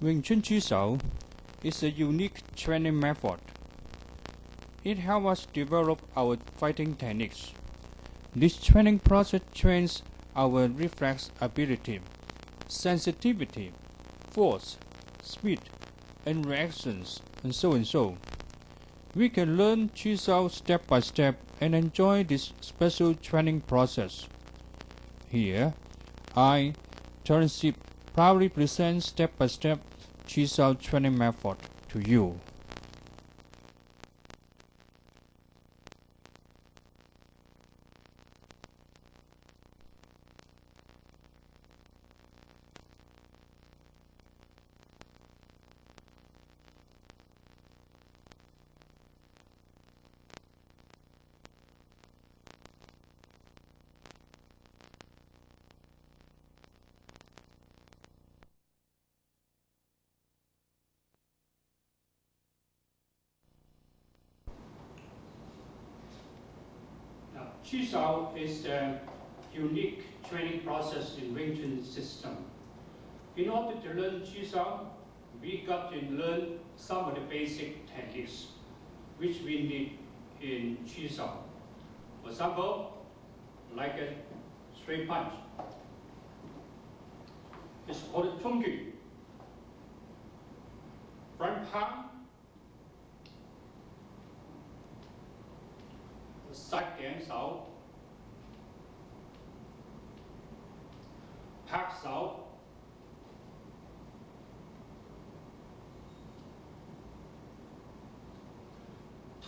Wing Chun Chi-Sau is a unique training method. It helps us develop our fighting techniques. This training process trains our reflex ability, sensitivity, force, speed, and reactions, and so. We can learn Chi-Sau step by step and enjoy this special training process. Here, I, Terence, proudly present step by step Chi-Sau training method to you. Chi-Sau is a unique training process in Wing Chun system. In order to learn Chi-Sau, we got to learn some of the basic techniques which we need in Chi-Sau. For example, like a straight punch. It's called Chun. Front palm, side gang Sau, pack Sau,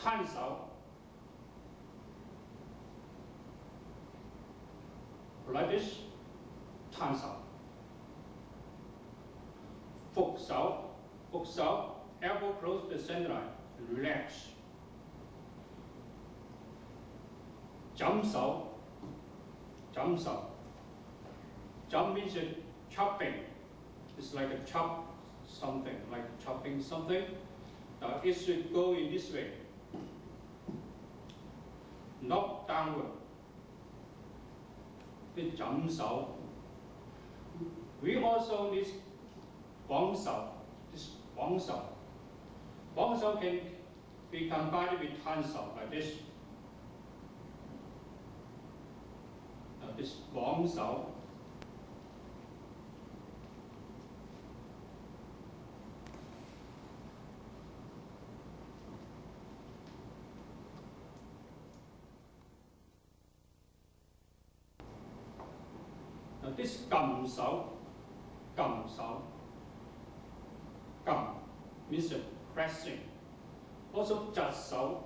Tan Sau, like this, Tan Sau, Fuk Sau, elbow close to the center line, relax. Jump Sau. Jump means chopping. It's like a chop something, like chopping something. It should go in this way. Knock downward. The Jump Sau. We also need Bong Sau. This Bong Sau. Bong Sau can be combined with Tan Sau like this. This Bong Sau. Now this Gam Sau. Gam means pressing. Also Jat Sau.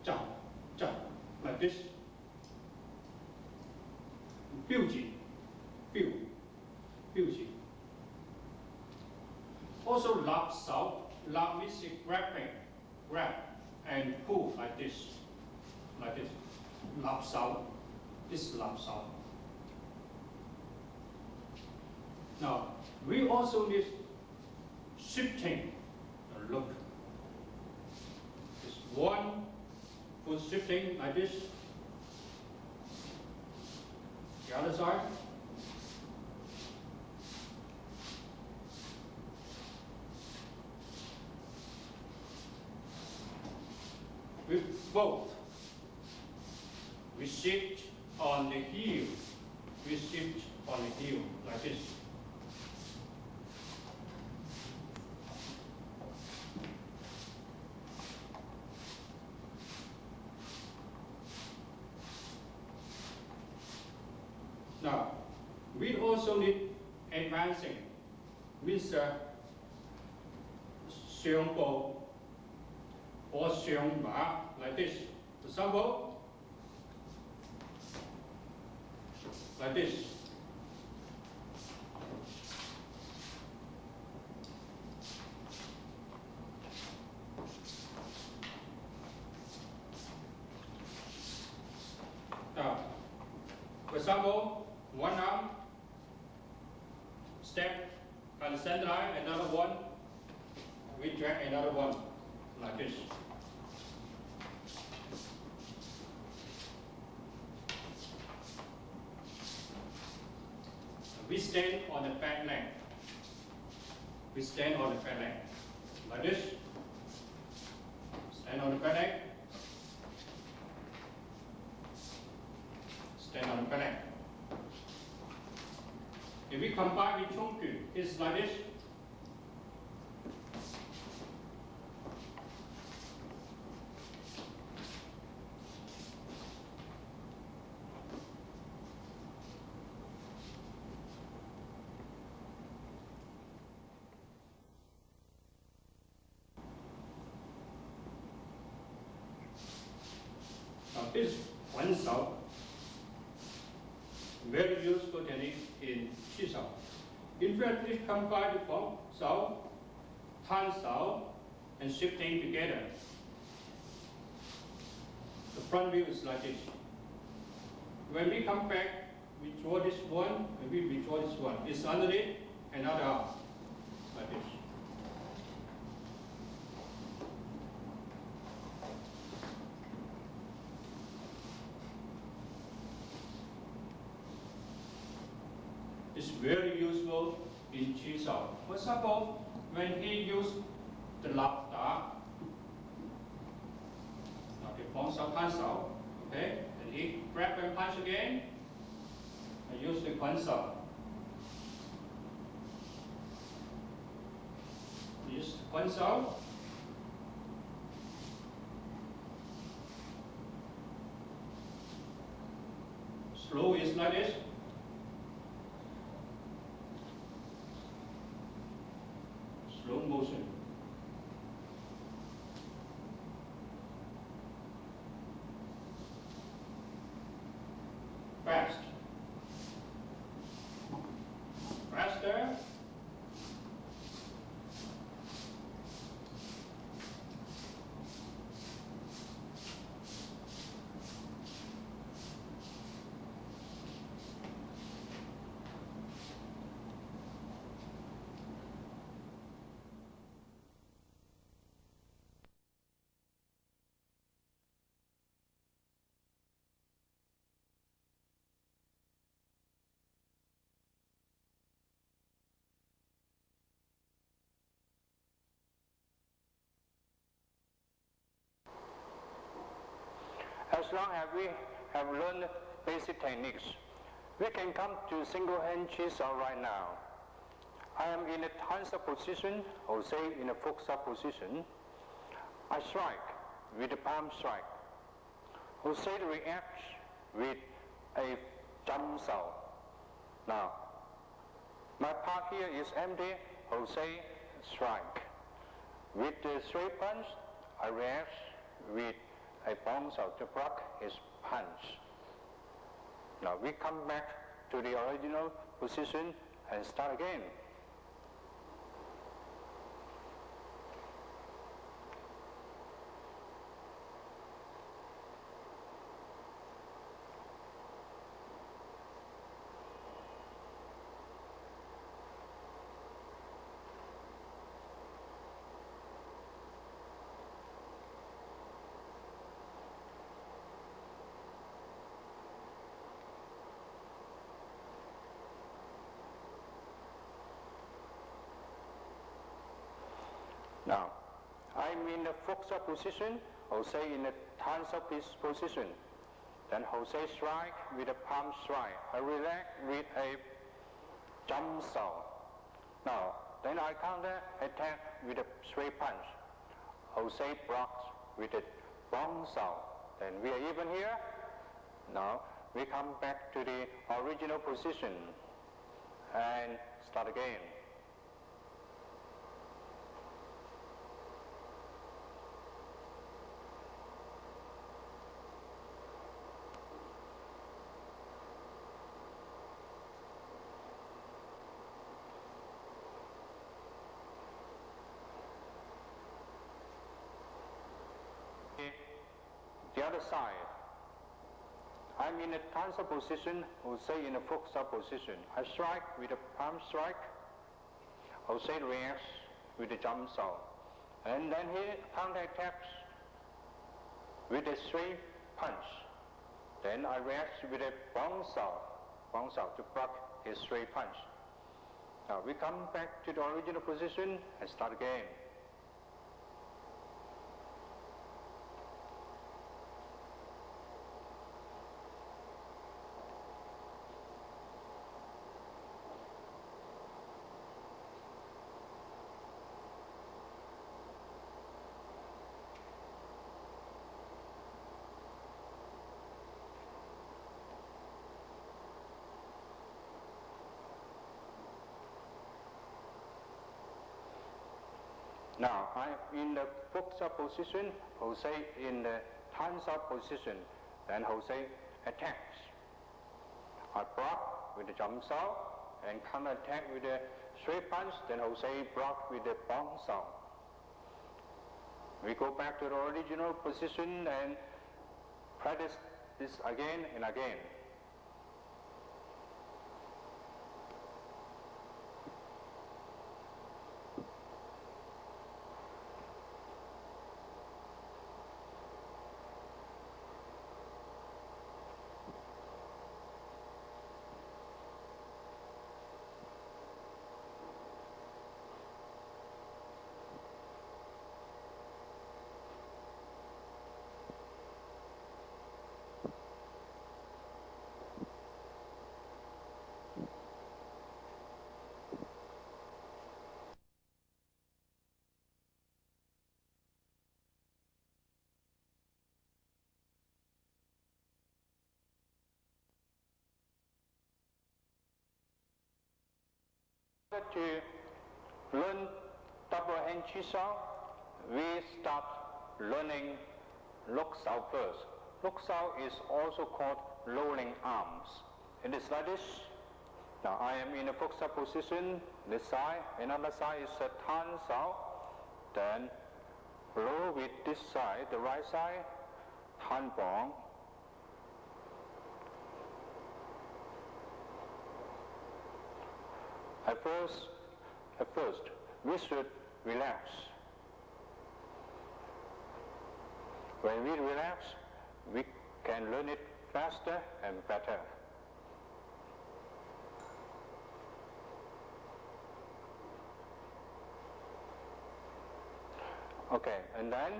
Jat, like this. 標記 Also Loc-Sau. Loc means grabbing, grab and pull like this. Loc-Sau. This Loc-Sau. Now we also need shifting. Look. This one foot shifting like this. The other side. With both, we shift on the heel. Like this. Now, we also need advancing, means 上步 or 上馬 like this. For example, like this. Now, for example, one arm, step on the center line, another one, we drag another one, like this. We stand on the back leg. We stand on the fat leg, like this. Stand on the fat leg. Stand on the fat leg. If we combine with Chun, it's like this. Now this Loc-Sau, very useful technique in Chi-Sau. In fact, it combines Loc-Sau, Terence, and shifting together. The front view is like this. When we come back, we draw this one, and we withdraw this one. It's underneath another arm, like this. It's very useful in Chi-Sau. For example, when he used the Lup-Da, Loc-Sau, okay, and he grab and punch again, and use the Loc-Sau. Use the Loc-Sau. Slow is like this. Slow motion. Fast. Faster. As long as we have learned basic techniques, we can come to single-hand Chi-Sau right now. I am in a Terence position, or say in a Loc-Sau position. I strike with a palm strike. Jose reacts with a Loc-Sau. Now, my part here is empty. Jose strike. With the straight punch, I react with a Loc-Sau to block his punch. Now we come back to the original position and start again. Now, I'm in the Loc-Sau position, Jose in the Terence position. Then Jose strike with a palm strike. I react with a Loc-Sau. Now, then I counter attack with a straight punch. Jose blocks with a Loc-Sau. Then we are even here. Now, we come back to the original position and start again. The other side, I'm in a Terence position, Jose in a Loc-Sau position. I strike with a palm strike, Jose reacts with a Loc-Sau. And then he counterattacks with a straight punch. Then I react with a Loc-Sau to block his straight punch. Now we come back to the original position and start again. Now I'm in the Loc-Sau position, Jose in the Terence position, then Jose attacks. I block with the Chun-Sau and counter attack with the straight punch, then Jose block with the Bong-Sau. We go back to the original position and practice this again and again. To learn double hand Chi-Sau, we start learning Loc-Sau first. Loc-Sau is also called rolling arms. It is like this. Now I am in a Loc-Sau position, this side, another side is a Terence. Then blow with this side, the right side, Tan Bong. At first, we should relax. When we relax, we can learn it faster and better. Okay, and then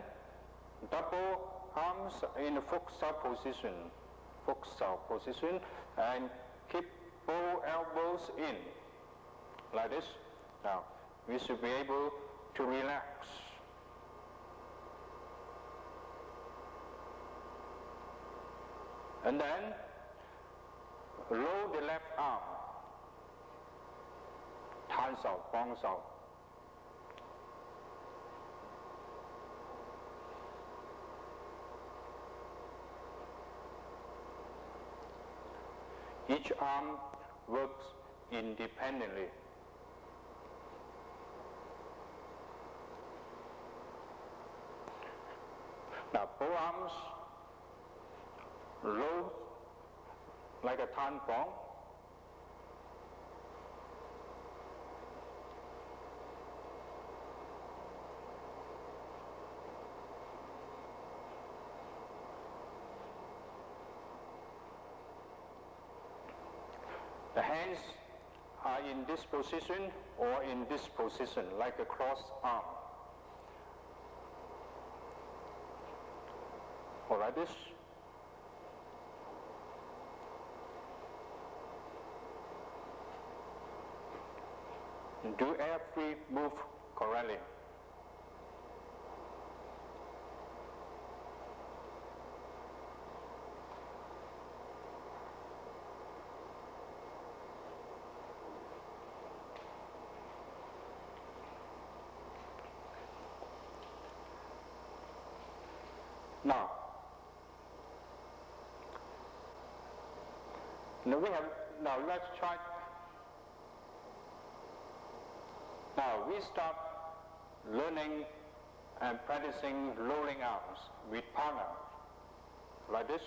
double arms in the Loc-Sau position, and keep both elbows in. Like this. Now, we should be able to relax. And then, roll the left arm. Tan-Sau, Bong-Sau. Each arm works independently. Now, both arms roll like a Tan Bong. The hands are in this position or in this position, like a crossed arm. Or like this. Do every move correctly. Now let's try. Now we start learning and practicing rolling arms with partner, like this.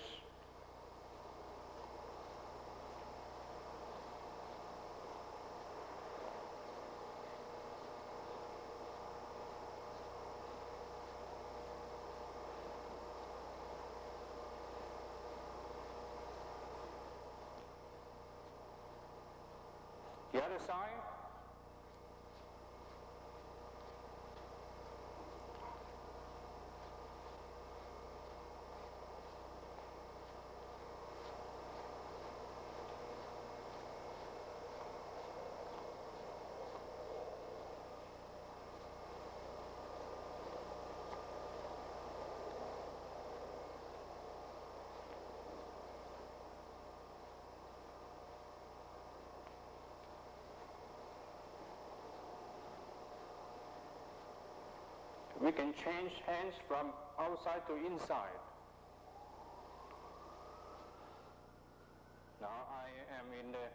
The other side, we can change hands from outside to inside. Now I am in the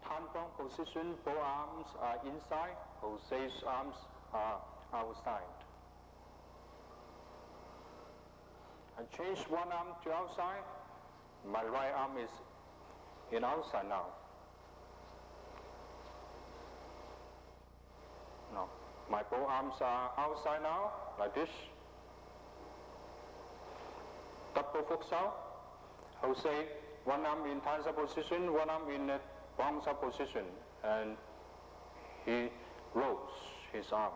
Tanpong position, both arms are inside, Jose's arms are outside. I change one arm to outside, my right arm is in outside now. No, my both arms are outside now, like this. Double Loc-Sau. Jose, one arm in Tansa position, one arm in Loc-Sau position, and he rolls his arms.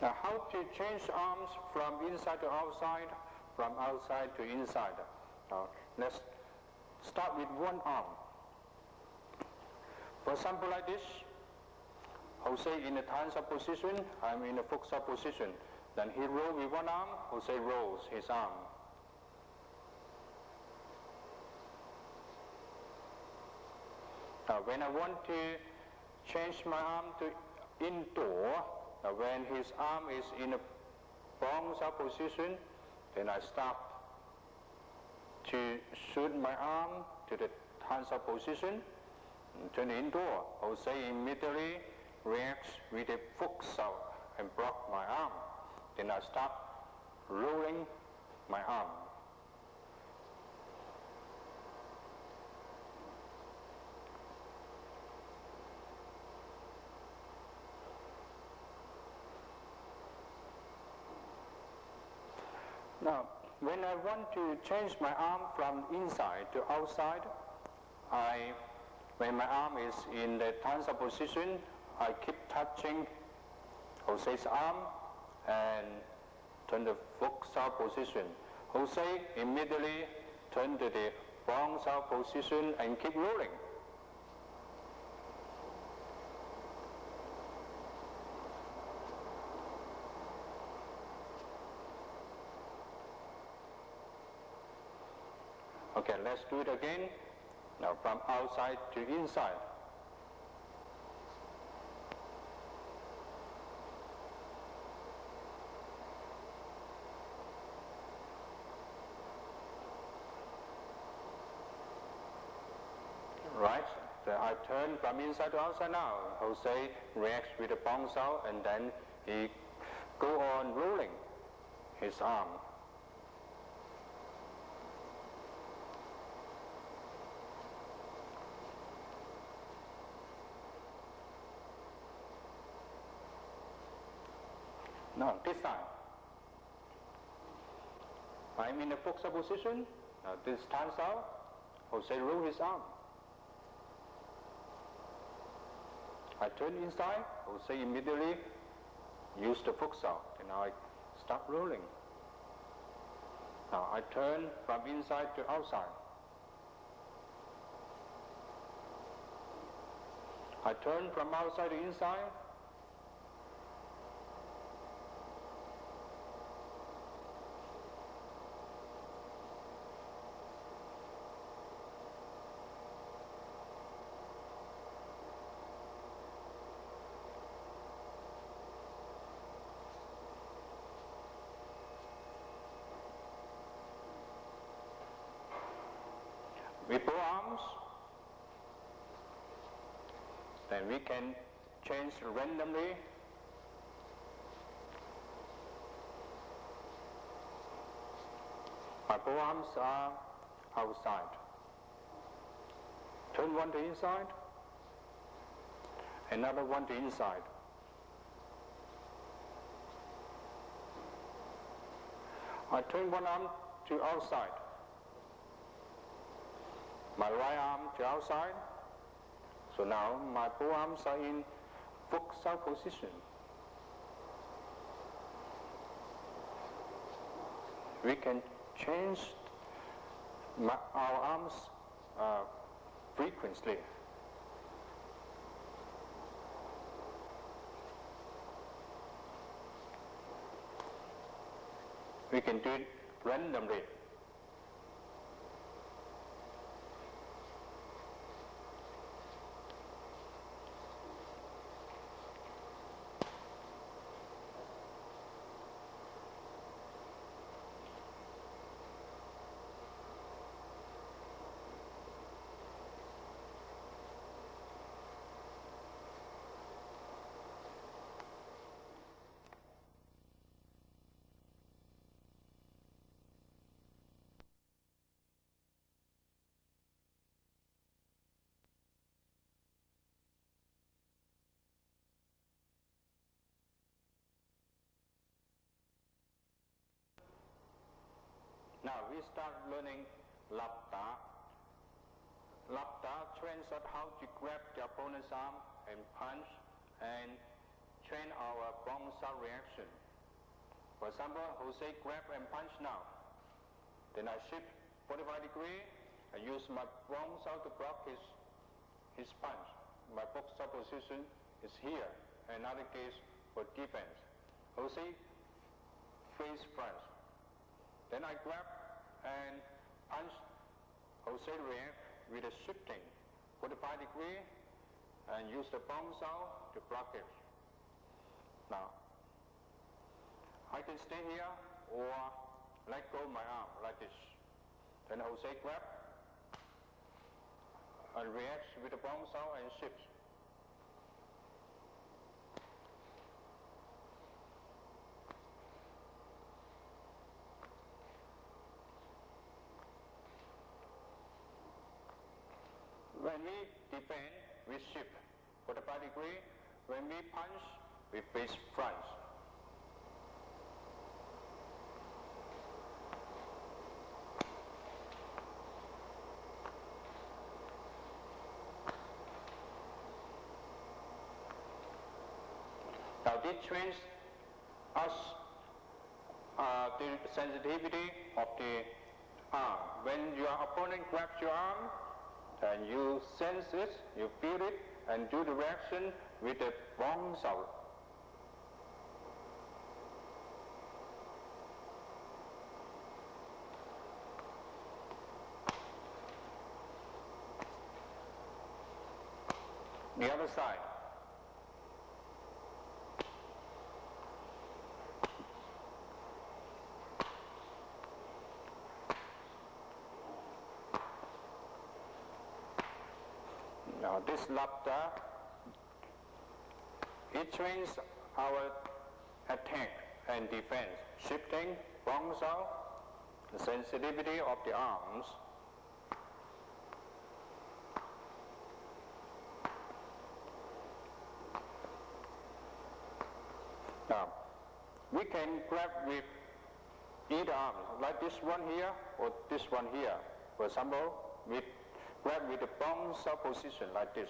Now, how to change arms from inside to outside, from outside to inside? Now, let's start with one arm. For example, like this, Jose in the Tansa position, I'm in the Loc-Sau position. Then he rolls with one arm, Jose rolls his arm. Now, when I want to change my arm to indoor, when his arm is in a Loc-Sau position, then I stop to shoot my arm to the Tansa position, and turn indoor. Jose immediately reacts with a Loc-Sau and block my arm. Then I stop rolling my arm. Now, when I want to change my arm from inside to outside, when my arm is in the Tansa position, I keep touching Jose's arm and turn the Loc-Sau position. Jose immediately turn to the Loc-Sau position and keep rolling. Okay, let's do it again. Now from outside to inside. Right, so I turn from inside to outside now. Jose reacts with the Loc-Sau and then he go on rolling his arm. Now, this time, I'm in the Loc-Sau position. Now, this Tan-Sau, Jose roll his arm. I turn inside, Jose immediately use the Loc-Sau, and now I start rolling. Now, I turn from inside to outside. I turn from outside to inside. With both arms, then we can change randomly. My both arms are outside. Turn one to inside, another one to inside. I turn one arm to outside. My right arm to outside. So now my both arms are in Loc-Sau position. We can change our arms frequently. We can do it randomly. Now we start learning Lup-Da. Lup-Da trains us how to grab the opponent's arm and punch and train our Loc-Sau reaction. For example, Jose grab and punch now. Then I shift 45 degrees and use my Loc-Sau to block his punch. My Loc-Sau position is here. Another case for defense. Jose face front. Then I grab and punch. Jose react with a shifting 45 degrees and use the Loc-Sau to block it. Now, I can stay here or let go my arm like this. Then Jose grab and reacts with the Loc-Sau and shifts. When we defend, we shift 45 degrees. When we punch, we face front. Now this trains us the sensitivity of the arm. When your opponent grabs your arm, and you sense it, you feel it, and do the reaction with the Loc-Sau. The other side. Now this Lup-Da, it trains our attack and defense, shifting, Loc-Sau, the sensitivity of the arms. Now, we can grab with either arm, like this one here or this one here. For example, we grab with the Loc-Sau position like this.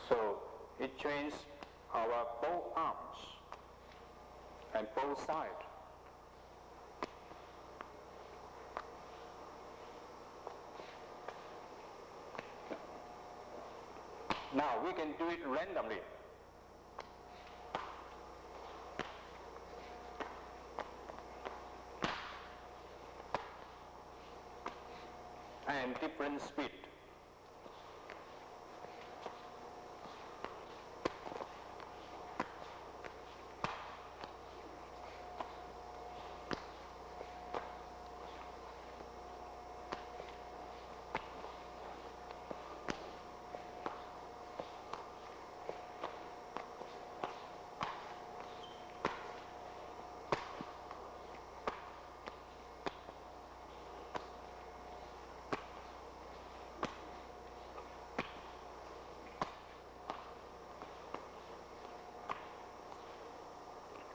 So it trains our both arms and both sides. Now we can do it randomly. And different speed.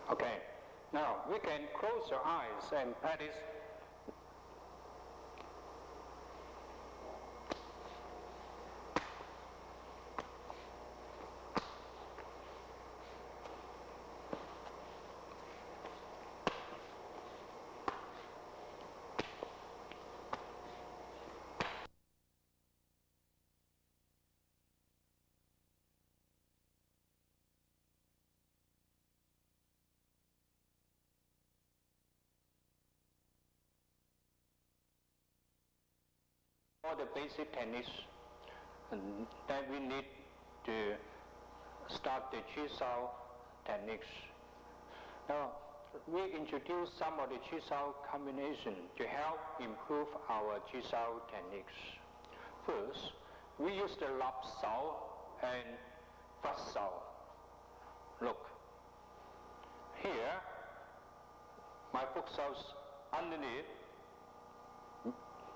Okay, now we can close your eyes and practice. all the basic techniques that we need to start the Chi-Sau techniques. Now, we introduce some of the Chi-Sau combination to help improve our Chi-Sau techniques. First, we use the Loc-Sau and Loc-Sau. Look, here, my Loc-Sau's underneath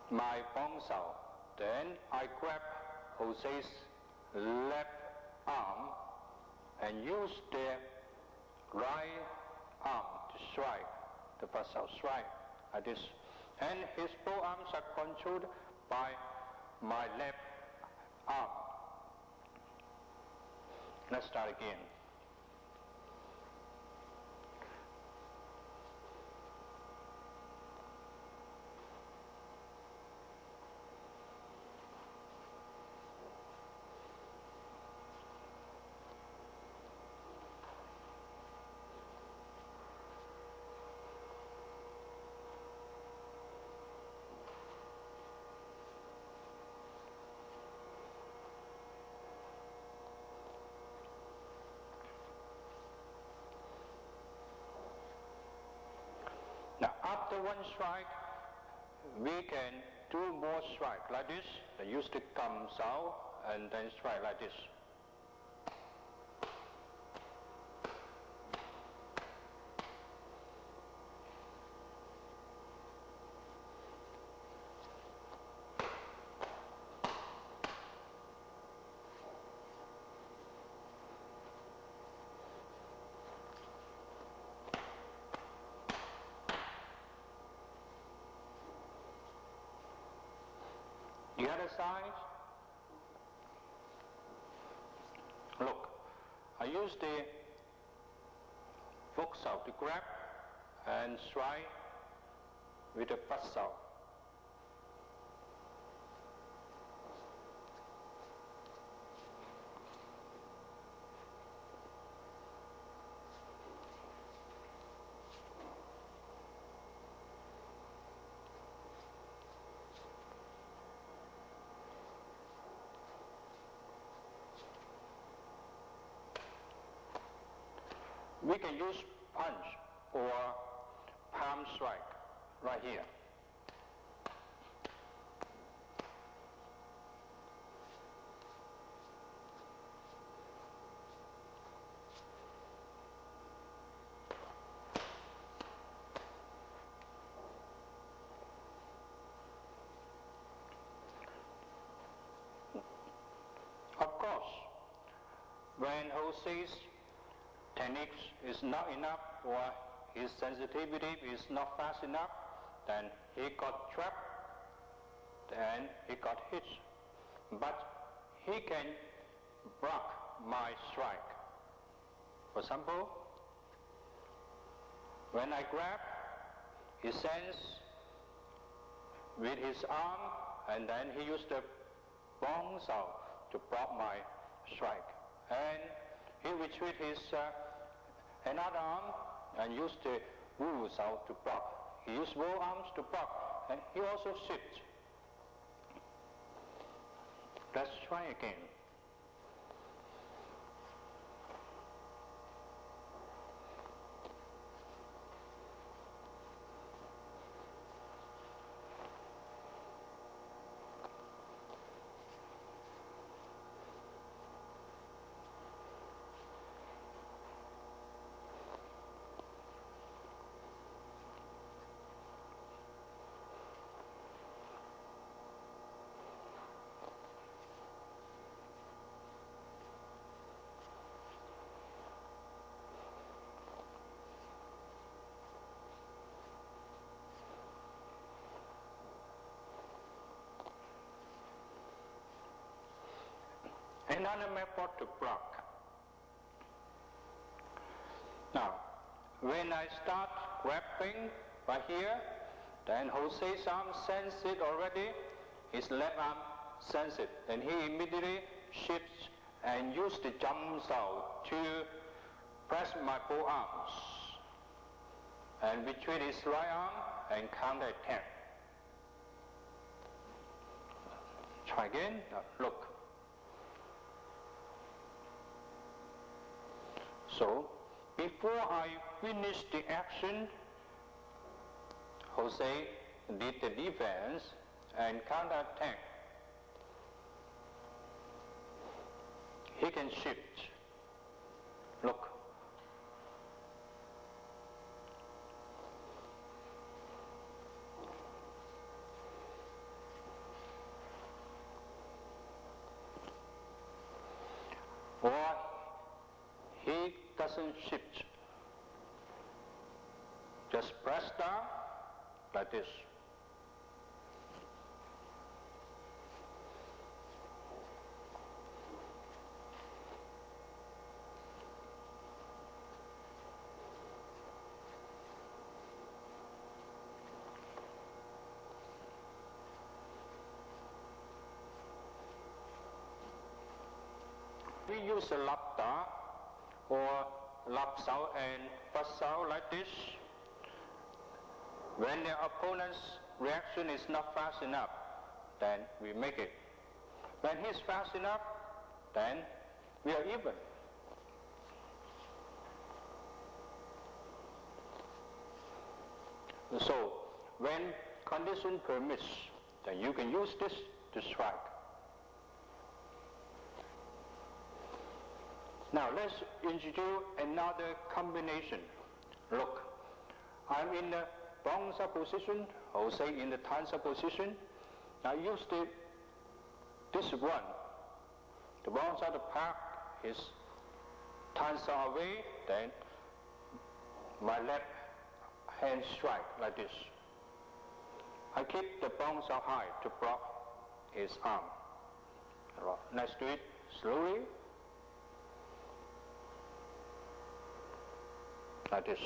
my Bong-Sau. Then I grab Jose's left arm and use the right arm to strike the Loc-Sau, strike like this. And his both arms are controlled by my left arm. Let's start again. Now, after one strike, we can do more strike like this. Then use the Gam-Sau and then strike like this. The other side, look, I use the Loc-Sau to grab and strike with the Loc-Sau. We can use punch or palm strike right here. Of course, when Jose's techniques is not enough or his sensitivity is not fast enough, then he got trapped and he got hit. But he can block my strike. For example, when I grab, he sends with his arm and then he used the Bong-Sau to block my strike. And he retreat his another arm and use the Wu-Sau to block. He used both arms to block, and he also shift. Let's try again. Another method to block. Now, when I start grabbing right here, then Jose's arm sense it already, his left arm sense it, and he immediately shifts and use the Jump-Sau to press my both arms and retreat his right arm and counter attack. Try again. Look. So, before I finish the action, Jose did the defense and counter-attack. He can shift. Look. Or he doesn't shift. Just press down like this. We use a Lup-Da or Loc-Sau and Lup-Da like this. When the opponent's reaction is not fast enough, then we make it. When he's fast enough, then we are even. So, when condition permits, then you can use this to strike. Now let's introduce another combination. Look, I'm in the Loc-Sau position, Jose in the Terence position. Now use this one. The Loc-Sau to park his Terence away, then my left hand strike like this. I keep the Loc-Sau high to block his arm. Let's do it slowly. Like this.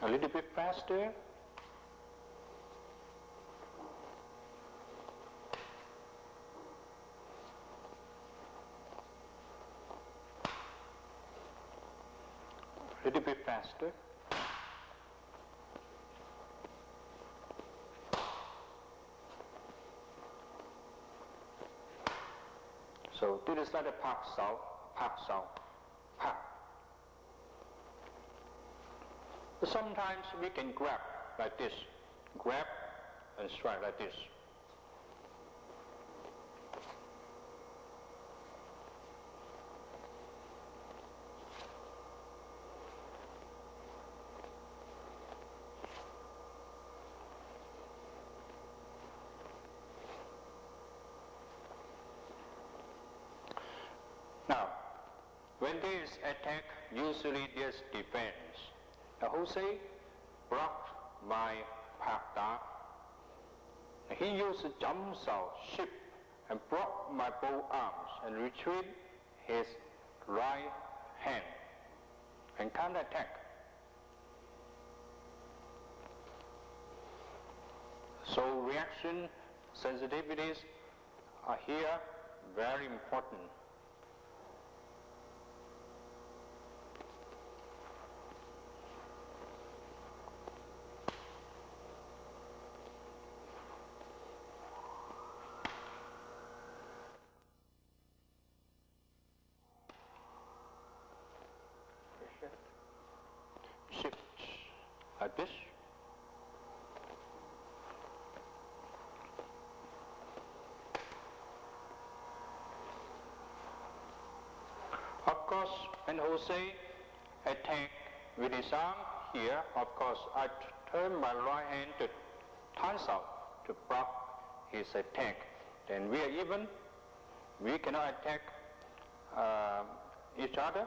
A little bit faster. A little bit faster. So this is like a Pak-Sau, Pak-Sau, Pak. Sometimes we can grab like this, grab and strike like this. Now, when there is attack, usually there's defense. Now, Jose blocked my Pak-Da. He used a Chun shift and blocked my both arms and retrieved his right hand and counter-attack. So reaction sensitivities are here very important. Shift like this. Of course, when Jose attack with his arm here, of course, I turn my right hand to Terence to block his attack. Then we are even. We cannot attack each other.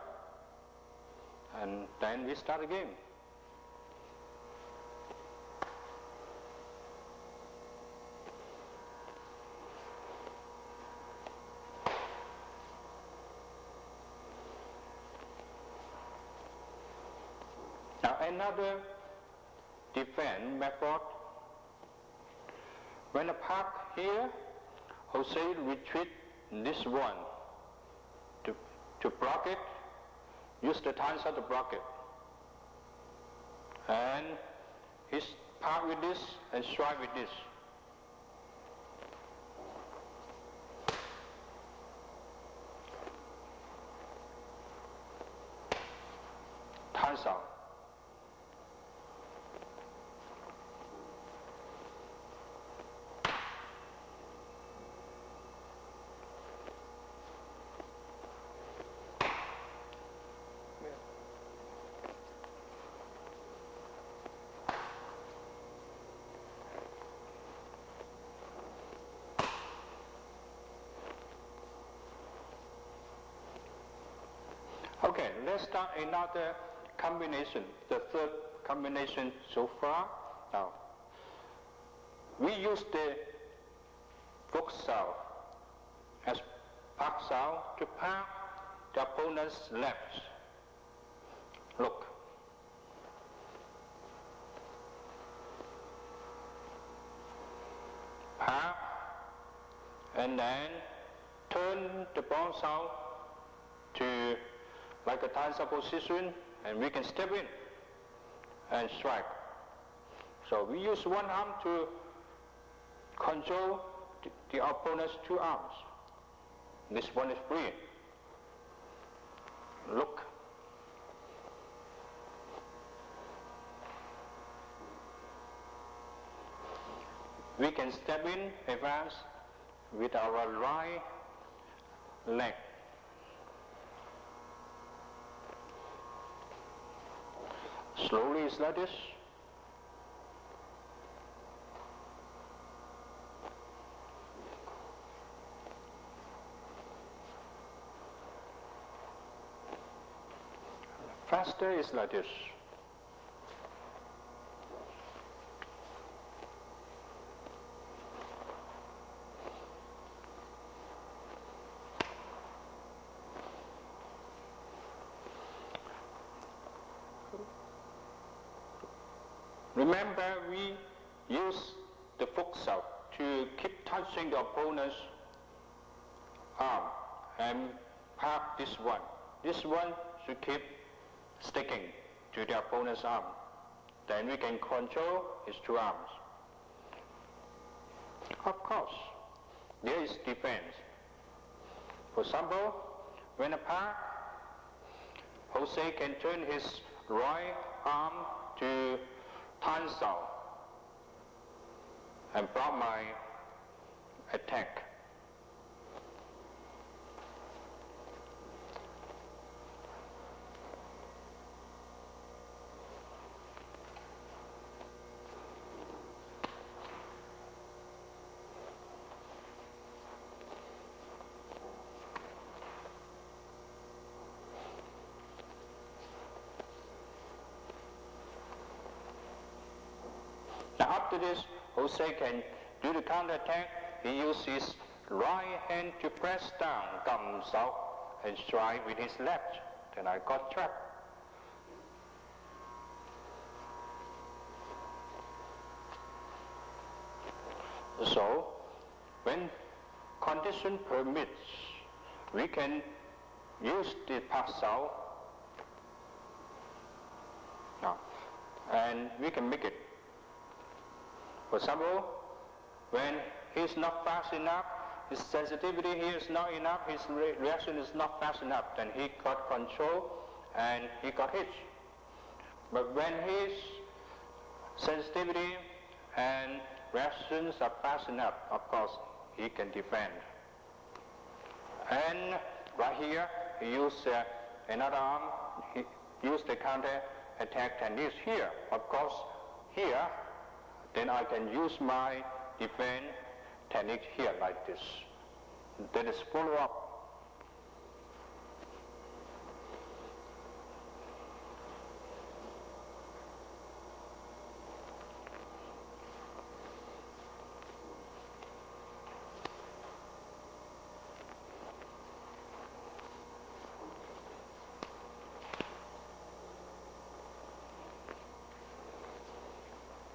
And then we start again. Now another defense method. When I park here, Jose retreat this one. to block it, use the Tan-Sau to block it. And he part with this and strike with this. Tan-Sau. Okay, let's start another combination, the third combination so far. Now, we use the Loc-Sau as Pak-Sau to park the opponent's left. Look. Park, and then turn the Bong-Sau to like a Tan-Sau position, and we can step in and strike. So we use one arm to control the opponent's two arms. This one is free. Look. We can step in, advance with our right leg. Slowly it's like this. Faster is like this. Remember, we use the Loc-Sau to keep touching the opponent's arm and park this one. This one should keep sticking to the opponent's arm. Then we can control his two arms. Of course, there is defense. For example, when a park, Jose can turn his right arm to Tan-Sau and block my attack. Now after this, Jose can do the counter-attack. He uses his right hand to press down, Gam-Sau, and strike with his left. Then I got trapped. So, when condition permits, we can use the Pak-Sau and we can make it. For example, when he's not fast enough, his sensitivity here is not enough, his reaction is not fast enough, then he got control and he got hit. But when his sensitivity and reactions are fast enough, of course, he can defend. And right here, he used another arm, he used the counter-attack techniques here. Of course, here, then I can use my defense technique here like this. That is follow-up.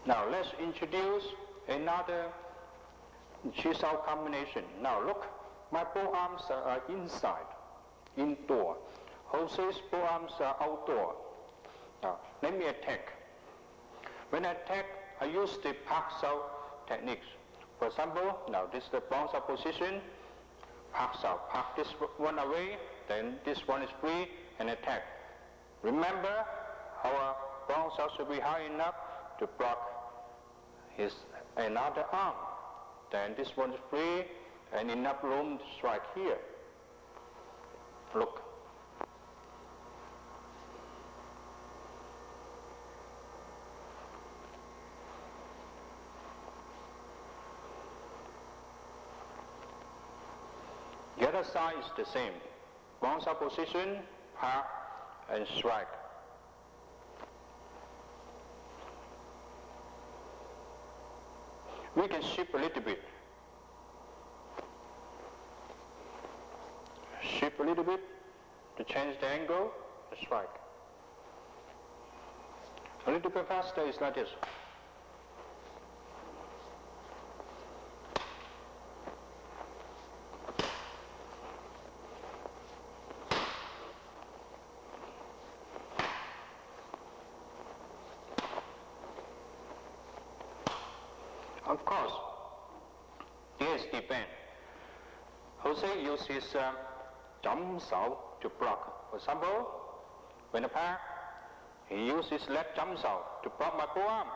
Now let's introduce another Chi-Sau combination. Now look, my both arms are inside. indoor. Jose's forearms are outdoor. Now, let me attack. When I attack, I use the Pak-Sau techniques. For example, now this is the bouncer position, Pak-Sau. Pak this one away, then this one is free, and attack. Remember, our bouncer should be high enough to block his another arm. Then this one is free, and enough room to strike here. Look. The other side is the same. Bouncer position, Pak, and strike. We can shift a little bit. Shift a little bit to change the angle, to strike. A little bit faster is like this. Of course, this depends. Jose uses Chun to block. For example, when a Pak, he uses left Chun to block my forearm.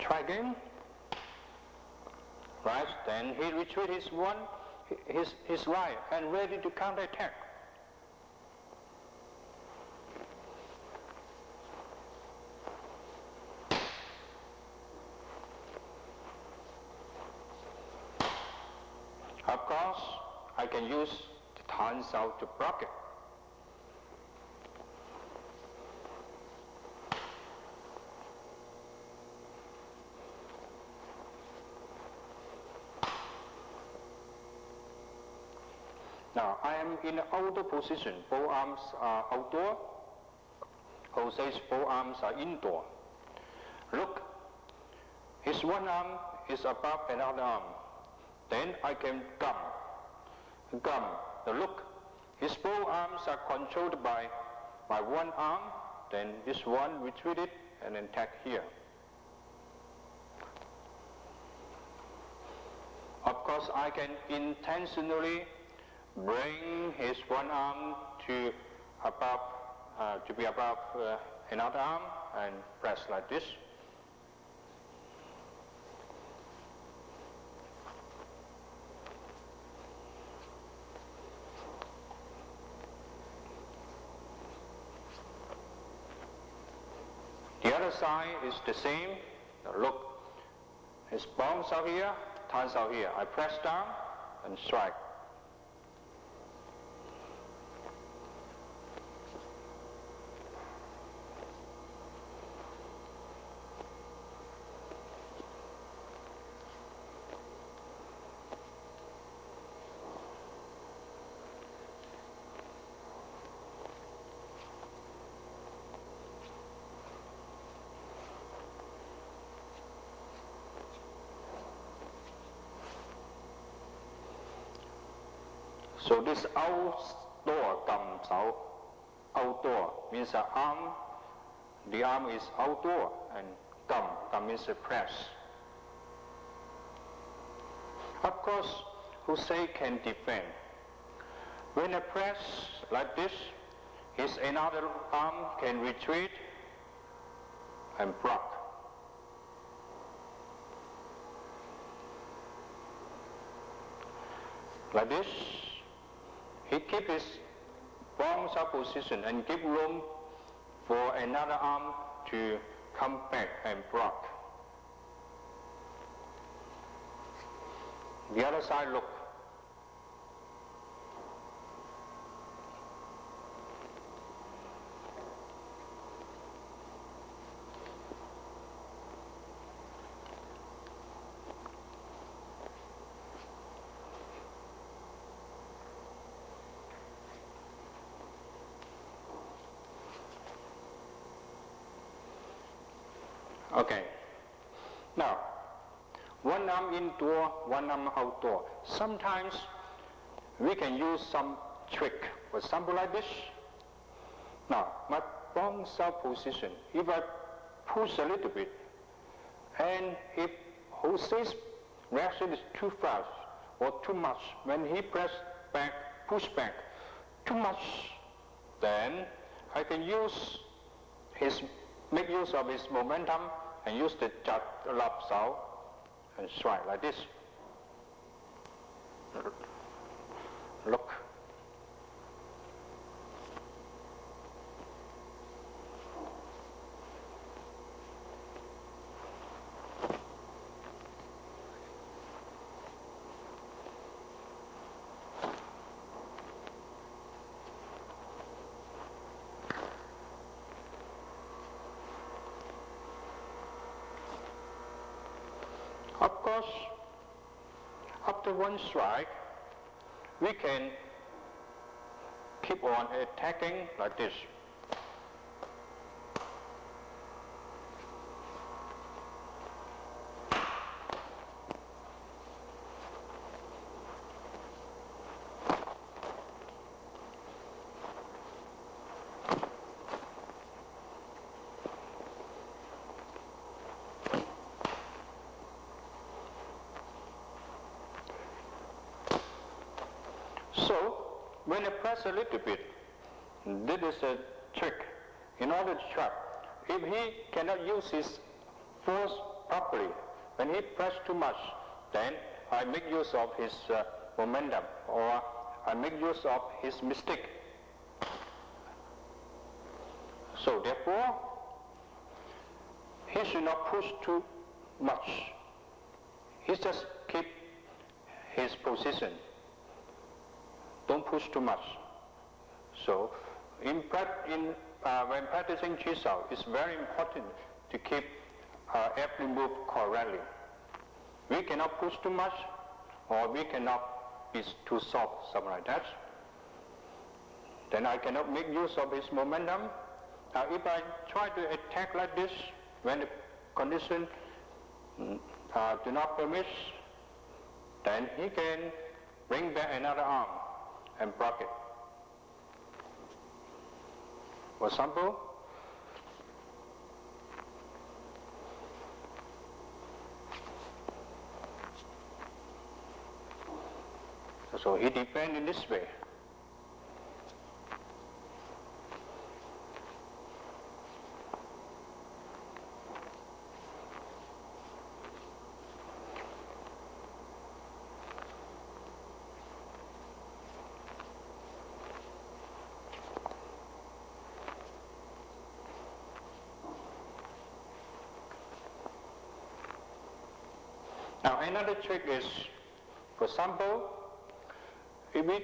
Try again. Right, then he retreats his right and ready to counterattack. Of course, I can use the Terence to block it. Now, I am in an outdoor position. Both arms are outdoor. Jose's both arms are indoor. Look, his one arm is above another arm. Then I can gum. Now look, his both arms are controlled by one arm. Then this one retreated and attack here. Of course, I can intentionally bring his one arm to be above another arm and press like this. The other side is the same. Now look, his palms out here, Terence out here. I press down and strike. So this outdoor Loc-Sau, outdoor means the arm is outdoor, and gum means a press. Of course, Jose can defend. When I press like this, his another arm can retreat and block. Like this, he keeps his bouncer position and give room for another arm to come back and block. The other side, look. Okay. Now, one arm indoor, one arm outdoor. Sometimes we can use some trick, for example like this. Now, my Loc-Sau position, if I push a little bit, and if Jose's reaction is too fast or too much, when he push back too much, then I can make use of his momentum and use the Lup-Sau and strike like this. Look. Of course, after one strike, we can keep on attacking like this. So, when I press a little bit, this is a trick in order to trap. If he cannot use his force properly, when he presses too much, then I make use of his momentum, or I make use of his mistake. So therefore, he should not push too much. He just keep his position. Don't push too much. So when practicing Chi-Sau, it's very important to keep every move correctly. We cannot push too much, or we cannot be too soft, something like that. Then I cannot make use of his momentum. Now if I try to attack like this, when the condition do not permit, then he can bring back another arm and block it. For example, so he defends in this way. Now another trick is, for example, if we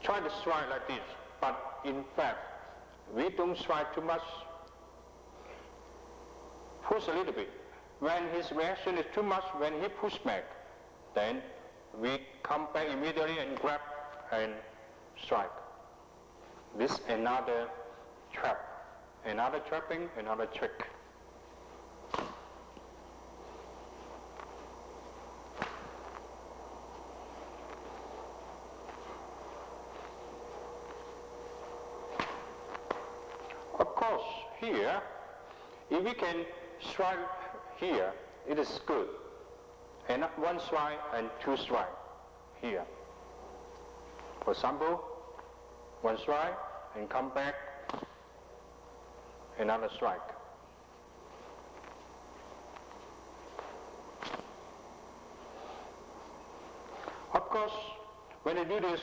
try to strike like this, but in fact we don't strike too much, push a little bit. When his reaction is too much, when he pushes back, then we come back immediately and grab and strike. This is another trap, another trapping, another trick. Of course, here, if we can strike here, it is good. And one strike and two strike here. For example, one strike and come back, another strike. Of course, when you do this,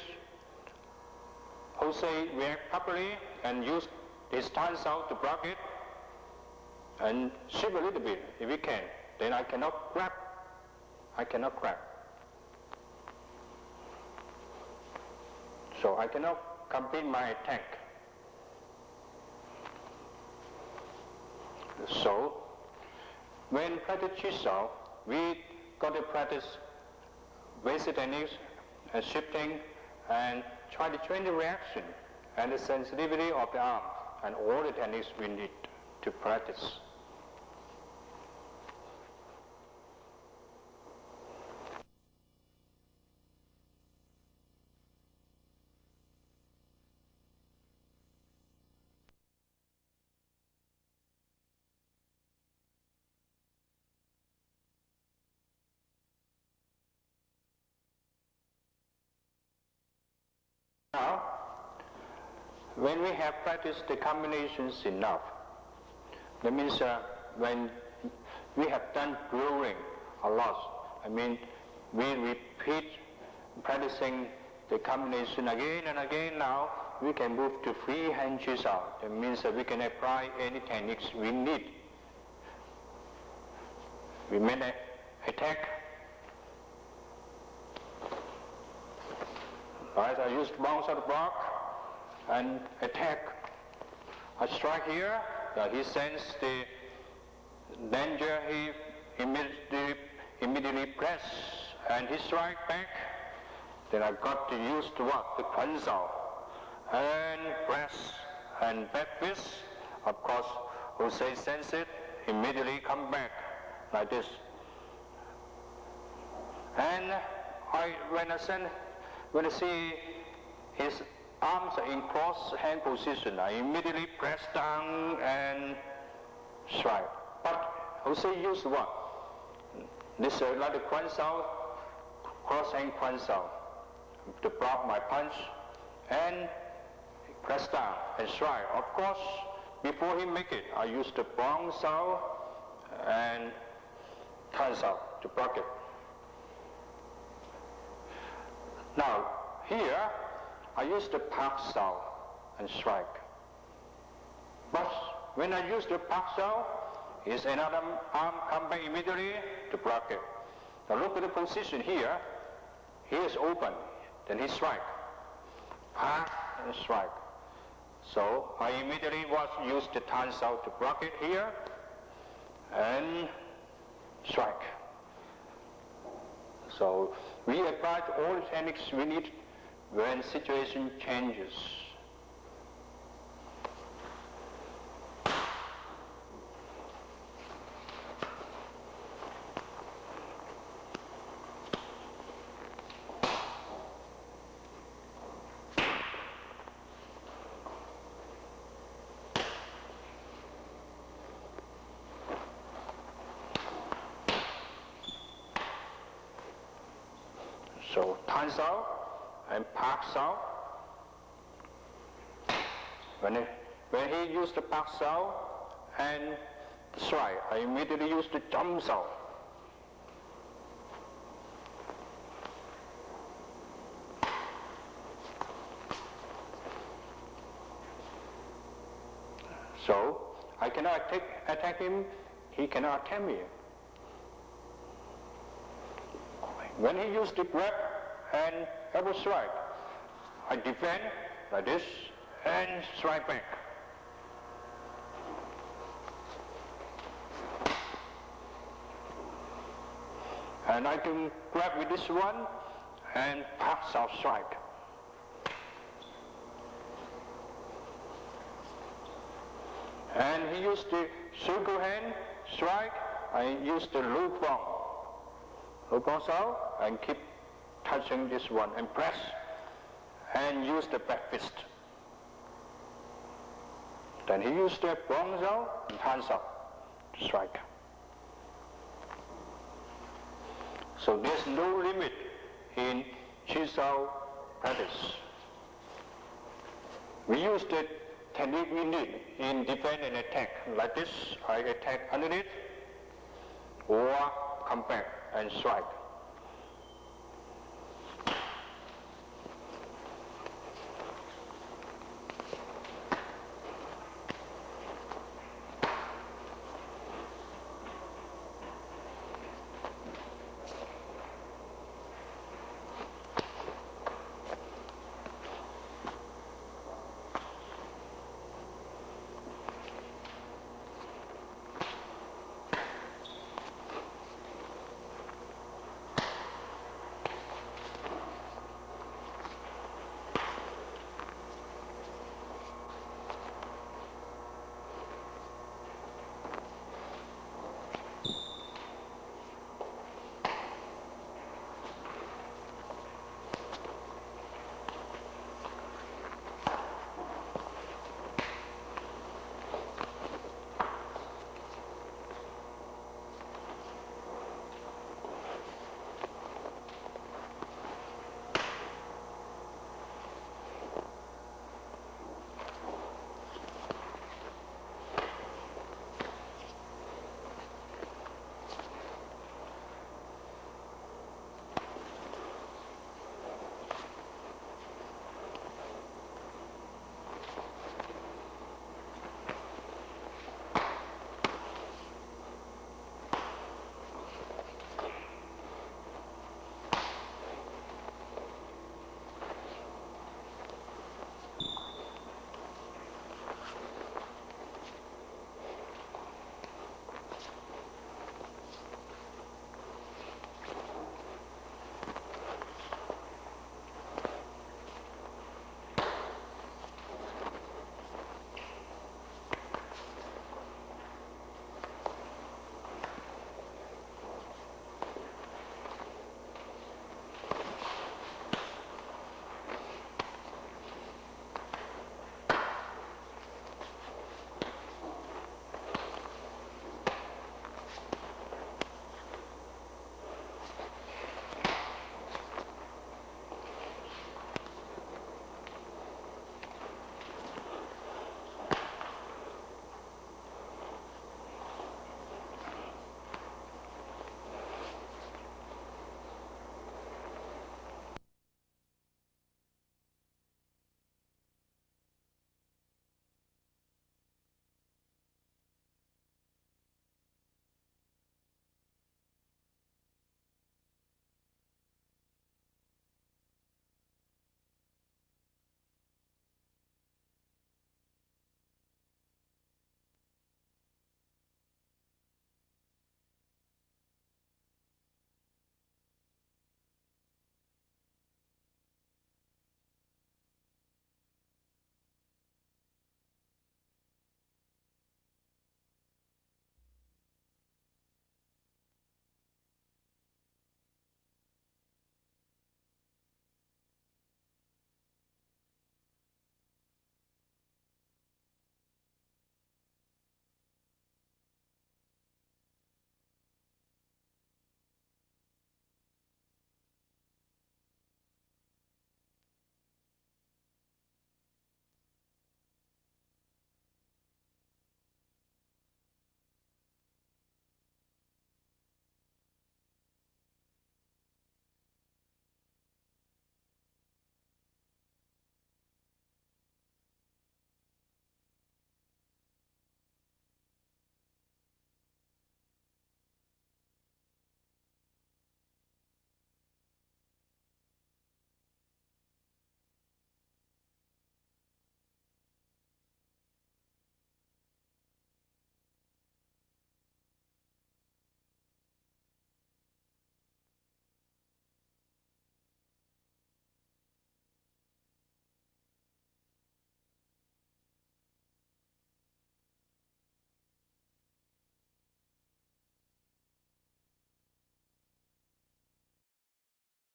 Jose react properly and use his Terence to block it and shift a little bit if we can. Then I cannot grab. I cannot grab. So I cannot complete my attack. So when practice Chi-Sau, we got to practice basic techniques and shifting and try to train the reaction and the sensitivity of the arm and all the techniques we need to practice. Now, when we have practiced the combinations enough, that means when we have done drilling a lot, I mean, we repeat practicing the combination again and again. Now we can move to free hand Chi-Sau. That means that we can apply any techniques we need. We may attack. Right, I used to bounce out the block and attack. I strike here. He senses the danger. He immediately press and he strike back. Then I got to use the what? The Chun-Sau. And press and back fist. Of course, Jose sense it, immediately come back like this. And when I see his arms are in cross hand position, I immediately press down and strike. But Jose used what? This like the Chun-Sau, cross hand Chun-Sau, to block my punch and press down and strike. Of course, before he make it, I used the Loc-Sau and Chun-Sau to block it. Now, here, I use the Pak-Sau and strike. But when I use the Pak-Sau, is another arm come back immediately to block it. Now look at the position here. He is open, then he strike. Pak and strike. So I immediately use the Chun-Sau to block it here and strike. So we apply all the techniques we need when situation changes. So Chun-Sau and Pak-Sau. When he used the Pak-Sau and strike, I immediately used the Jump-Sau. So I cannot attack him, he cannot attack me. When he used the grab and elbow strike, I defend like this and strike back. And I can grab with this one and Pak-Sau strike. And he used the circle hand strike, I used the Loc-Sau and keep touching this one and press and use the back fist. Then he used the Loc-Sau and Chun-Sau to strike. So there's no limit in Chi-Sau practice. We use the technique we need in defense and attack. Like this, I attack underneath or come back and strike.